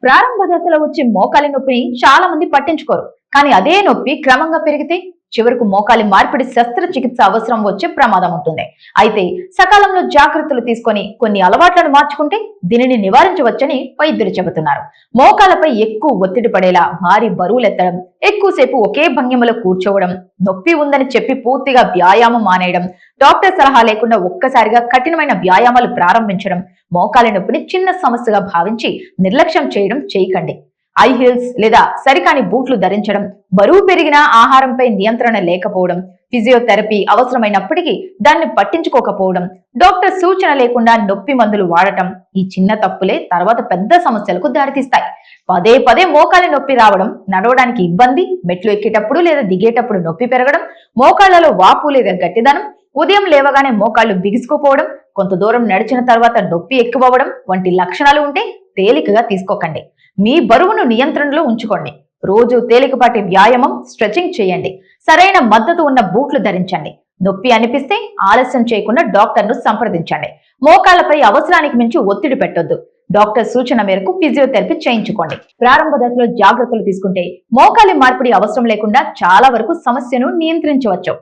ప్రారంభ దశలో వచ్చే మోకాలి నొప్పిని చాలా మంది పట్టించుకోరు. కానీ అదే నొప్పి క్రమంగా పెరిగితే చివరకు మోకాలి మార్పిడి శస్త్రచికిత్స అవసరం వచ్చే ప్రమాదం ఉంటుంది. అయితే సకాలంలో జాగ్రత్తలు తీసుకొని కొన్ని అలవాట్లను మార్చుకుంటే దీనిని నివారించవచ్చని వైద్యులు చెబుతున్నారు. మోకాలపై ఎక్కువ ఒత్తిడి పడేలా భారీ బరువులెత్తడం, ఎక్కువసేపు ఒకే భంగిమలో కూర్చోవడం, నొప్పి ఉందని చెప్పి పూర్తిగా వ్యాయామం మానేయడం, డాక్టర్ సలహా లేకుండా ఒక్కసారిగా కఠినమైన వ్యాయామాలు ప్రారంభించడం, మోకాలి నొప్పిని చిన్న సమస్యగా భావించి నిర్లక్ష్యం చేయడం చేయకండి. ఐ హీల్స్ లేదా సరికాని బూట్లు ధరించడం, బరువు పెరిగిన ఆహారంపై నియంత్రణ లేకపోవడం, ఫిజియోథెరపీ అవసరమైనప్పటికీ దాన్ని పట్టించుకోకపోవడం, డాక్టర్ సూచన లేకుండా నొప్పి మందులు వాడటం, ఈ చిన్న తప్పులే తర్వాత పెద్ద సమస్యలకు దారితీస్తాయి. పదే పదే మోకాలి నొప్పి రావడం, నడవడానికి ఇబ్బంది, మెట్లు ఎక్కేటప్పుడు లేదా దిగేటప్పుడు నొప్పి పెరగడం, మోకాళ్లలో వాపు లేదా గట్టిదనం, ఉదయం లేవగానే మోకాళ్లు బిగుసుకుపోవడం, కొంత దూరం నడిచిన తర్వాత నొప్పి ఎక్కువవడం వంటి లక్షణాలు ఉంటే తేలికగా తీసుకోకండి. మీ బరువును నియంత్రణలో ఉంచుకోండి. రోజు తేలికపాటి వ్యాయామం, స్ట్రెచింగ్ చేయండి. సరైన మద్దతు ఉన్న బూట్లు ధరించండి. నొప్పి అనిపిస్తే ఆలస్యం చేయకుండా డాక్టర్ను సంప్రదించండి. మోకాళ్లపై అవసరానికి మించి ఒత్తిడి పెట్టొద్దు. డాక్టర్ సూచన మేరకు ఫిజియోథెరపీ చేయించుకోండి. ప్రారంభ దశలో జాగ్రత్తలు తీసుకుంటే మోకాలి మార్పిడి అవసరం లేకుండా చాలా వరకు సమస్యను నియంత్రించవచ్చు.